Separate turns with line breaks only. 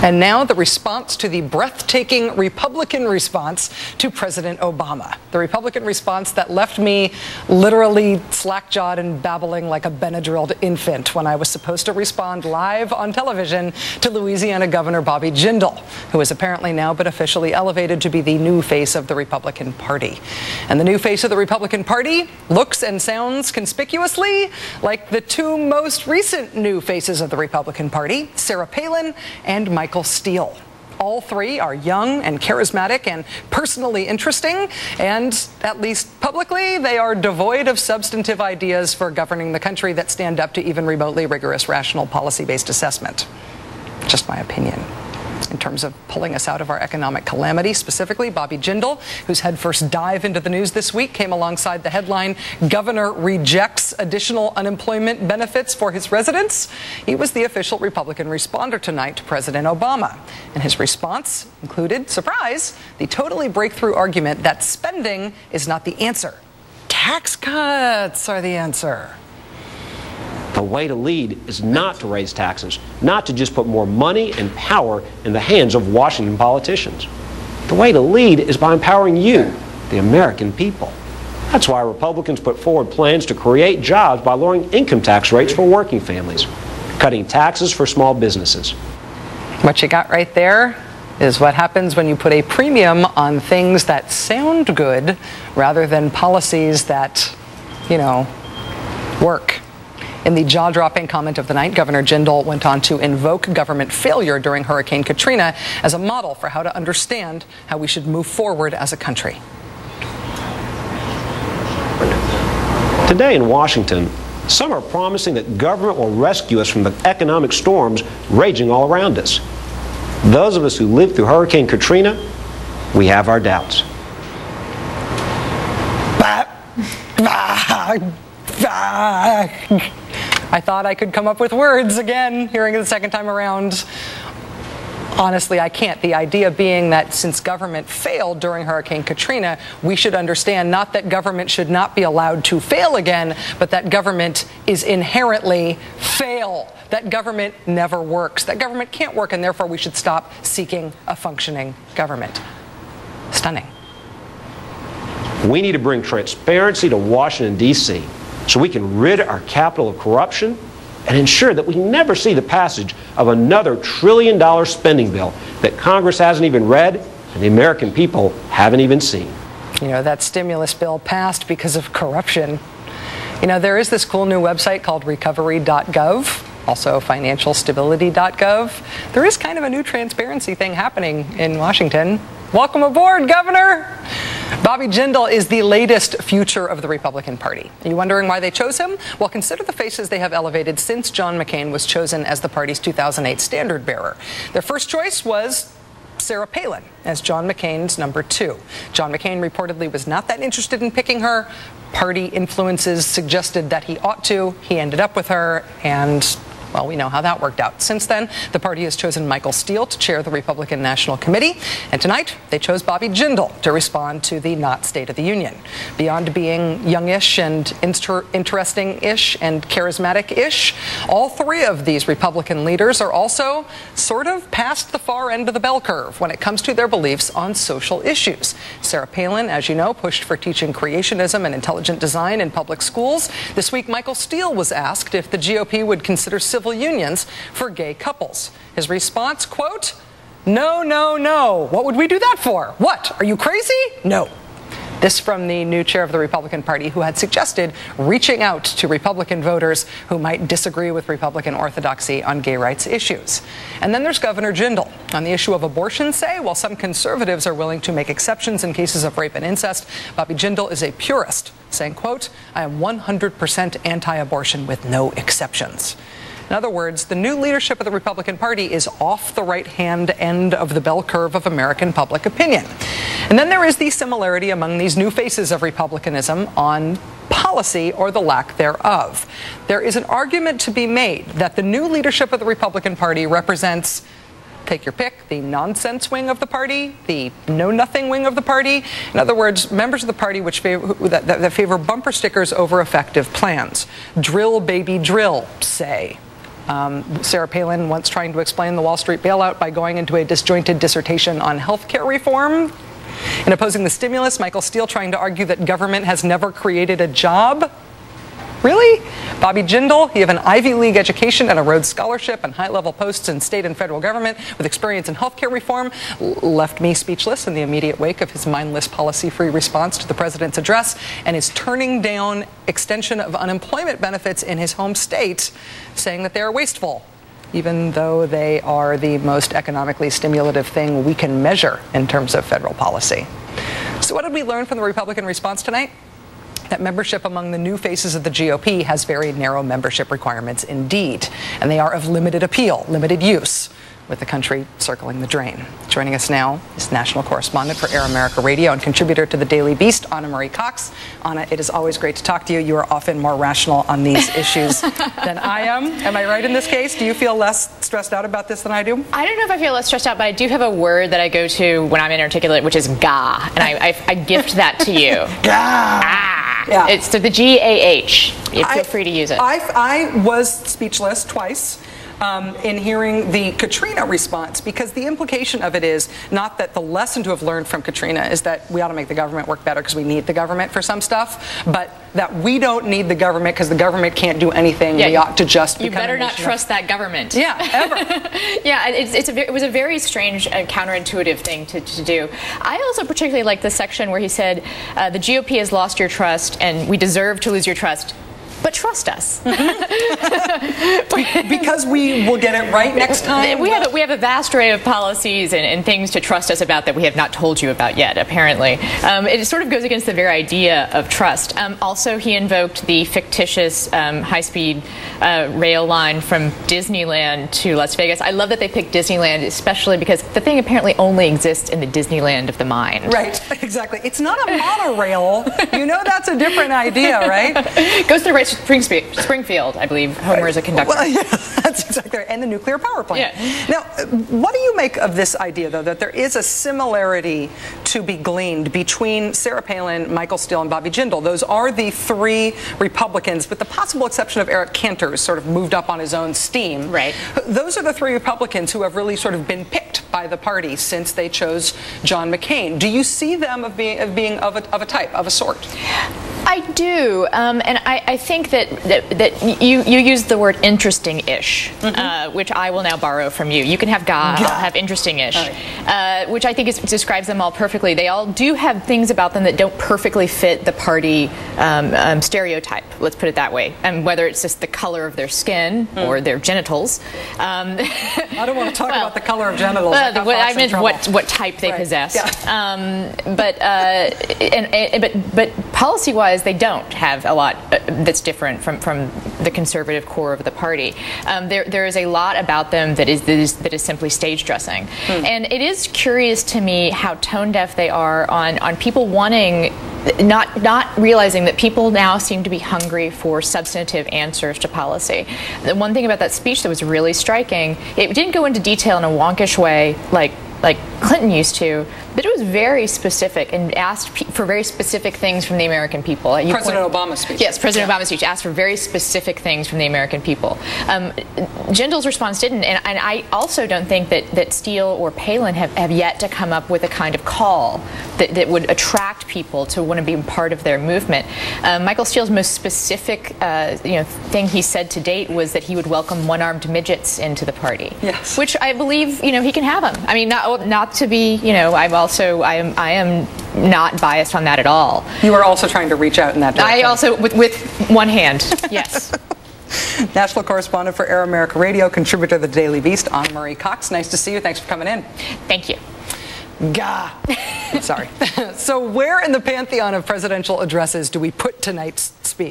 And now the response to the breathtaking Republican response to President Obama. The Republican response that left me literally slack-jawed and babbling like a Benadrylled infant when I was supposed to respond live on television to Louisiana Governor Bobby Jindal, who is apparently now been officially elevated to be the new face of the Republican Party. And the new face of the Republican Party looks and sounds conspicuously like the two most recent new faces of the Republican Party, Sarah Palin and Michael Steele. All three are young and charismatic and personally interesting, and at least publicly, they are devoid of substantive ideas for governing the country that stand up to even remotely rigorous, rational, policy-based assessment. Just my opinion. In terms of pulling us out of our economic calamity, specifically, Bobby Jindal, whose headfirst dive into the news this week came alongside the headline, "Governor Rejects Additional Unemployment Benefits for His Residents." He was the official Republican responder tonight to President Obama. And his response included, surprise, the totally breakthrough argument that spending is not the answer. Tax cuts are the answer.
The way to lead is not to raise taxes, not to just put more money and power in the hands of Washington politicians. The way to lead is by empowering you, the American people. That's why Republicans put forward plans to create jobs by lowering income tax rates for working families, cutting taxes for small businesses.
What you got right there is what happens when you put a premium on things that sound good rather than policies that, work. In the jaw-dropping comment of the night, Governor Jindal went on to invoke government failure during Hurricane Katrina as a model for how to understand how we should move forward as a country.
Today in Washington, some are promising that government will rescue us from the economic storms raging all around us. Those of us who lived through Hurricane Katrina, we have our doubts.
I thought I could come up with words again, hearing it the second time around. Honestly, I can't. The idea being that since government failed during Hurricane Katrina, we should understand not that government should not be allowed to fail again, but that government is inherently fail. That government never works. That government can't work, and therefore we should stop seeking a functioning government. Stunning.
We need to bring transparency to Washington, D.C., so we can rid our capital of corruption and ensure that we never see the passage of another trillion-dollar spending bill that Congress hasn't even read and the American people haven't even seen.
That stimulus bill passed because of corruption. There is this cool new website called recovery.gov, also financialstability.gov. There is kind of a new transparency thing happening in Washington. Welcome aboard, Governor! Bobby Jindal is the latest future of the Republican Party. Are you wondering why they chose him? Well, consider the faces they have elevated since John McCain was chosen as the party's 2008 standard bearer. Their first choice was Sarah Palin as John McCain's number 2. John McCain reportedly was not that interested in picking her. Party influences suggested that he ought to. He ended up with her, and well, we know how that worked out. Since then, the party has chosen Michael Steele to chair the Republican National Committee. And tonight, they chose Bobby Jindal to respond to the not State of the Union. Beyond being youngish and interesting-ish and charismatic-ish, all three of these Republican leaders are also sort of past the far end of the bell curve when it comes to their beliefs on social issues. Sarah Palin, as you know, pushed for teaching creationism and intelligent design in public schools. This week, Michael Steele was asked if the GOP would consider civil unions for gay couples. His response, quote, "No, no, no. What would we do that for? What? Are you crazy? No." This from the new chair of the Republican Party, who had suggested reaching out to Republican voters who might disagree with Republican orthodoxy on gay rights issues. And then there's Governor Jindal. On the issue of abortion, say, while some conservatives are willing to make exceptions in cases of rape and incest, Bobby Jindal is a purist, saying, quote, "I am 100% anti-abortion with no exceptions." In other words, the new leadership of the Republican Party is off the right-hand end of the bell curve of American public opinion. And then there is the similarity among these new faces of republicanism on policy or the lack thereof. There is an argument to be made that the new leadership of the Republican Party represents, take your pick, the nonsense wing of the party, the know-nothing wing of the party. In other words, members of the party that favor bumper stickers over effective plans. Drill, baby, drill, say. Sarah Palin once trying to explain the Wall Street bailout by going into a disjointed dissertation on health care reform. In opposing the stimulus, Michael Steele trying to argue that government has never created a job. Really? Bobby Jindal, you have an Ivy League education and a Rhodes Scholarship and high-level posts in state and federal government with experience in healthcare reform, left me speechless in the immediate wake of his mindless policy-free response to the president's address and is turning down extension of unemployment benefits in his home state, saying that they are wasteful, even though they are the most economically stimulative thing we can measure in terms of federal policy. So what did we learn from the Republican response tonight? That membership among the new faces of the GOP has very narrow membership requirements indeed, and they are of limited appeal, limited use, with the country circling the drain. Joining us now is national correspondent for Air America Radio and contributor to the Daily Beast, Anna Marie Cox. Anna, it is always great to talk to you. You are often more rational on these issues than I am. Am I right in this case? Do you feel less stressed out about this than I do?
I don't know if I feel less stressed out, but I do have a word that I go to when I'm inarticulate, which is "gah," and I gift that to you.
Gah!
Ah.
Yeah.
It's the G-A-H. You feel free to use it.
I was speechless twice in hearing the Katrina response, because the implication of it is not that the lesson to have learned from Katrina is that we ought to make the government work better because we need the government for some stuff, but that we don't need the government because the government can't do anything. Yeah, we ought to just become.
You better not trust that government.
Yeah, ever.
Yeah, it was a very strange and counterintuitive thing to do. I also particularly like the section where he said, the GOP has lost your trust and we deserve to lose your trust. But trust us.
Because we will get it right next time.
We have a vast array of policies and things to trust us about that we have not told you about yet, apparently. It sort of goes against the very idea of trust. Also, he invoked the fictitious high-speed rail line from Disneyland to Las Vegas. I love that they picked Disneyland, especially because the thing apparently only exists in the Disneyland of the mind.
Right, exactly. It's not a monorail. You know that's a different idea, right?
Goes to the right Springfield, I believe. Homer is a conductor.
Well, yeah, that's exactly right. And the nuclear power plant.
Yeah.
Now, what do you make of this idea, though, that there is a similarity to be gleaned between Sarah Palin, Michael Steele, and Bobby Jindal? Those are the three Republicans, with the possible exception of Eric Cantor, who's sort of moved up on his own steam.
Right.
Those are the three Republicans who have really sort of been picked by the party since they chose John McCain. Do you see them of being of a type, of a sort?
I do, and I think that you used the word interesting-ish, which I will now borrow from you. You can have I'll have interesting-ish, right. Which I think describes them all perfectly. They all do have things about them that don't perfectly fit the party stereotype, let's put it that way, and whether it's just the color of their skin or their genitals.
I don't want to talk about the color of genitals.
I meant what type they possess. Yeah. But policy-wise, they don't have a lot that's different from the conservative core of the party. There is a lot about them that is simply stage dressing, and it is curious to me how tone deaf they are on people wanting, not realizing that people now seem to be hungry for substantive answers to policy. The one thing about that speech that was really striking, it didn't go into detail in a wonkish way like Clinton used to, but it was very specific and asked for very specific things from the American people.
President Obama's speech.
Yes, President Obama's speech asked for very specific things from the American people. Jindal's response didn't, and I also don't think that Steele or Palin have yet to come up with a kind of call that would attract people to want to be part of their movement. Michael Steele's most specific thing he said to date was that he would welcome one-armed midgets into the party. Yes. Which I believe he can have them. I mean, not to be, I am not biased on that at all.
You are also trying to reach out in that direction.
I also, with one hand, yes.
National correspondent for Air America Radio, contributor to the Daily Beast, Anna Marie Cox. Nice to see you. Thanks for coming in.
Thank you.
Gah. Sorry. So where in the pantheon of presidential addresses do we put tonight's speech?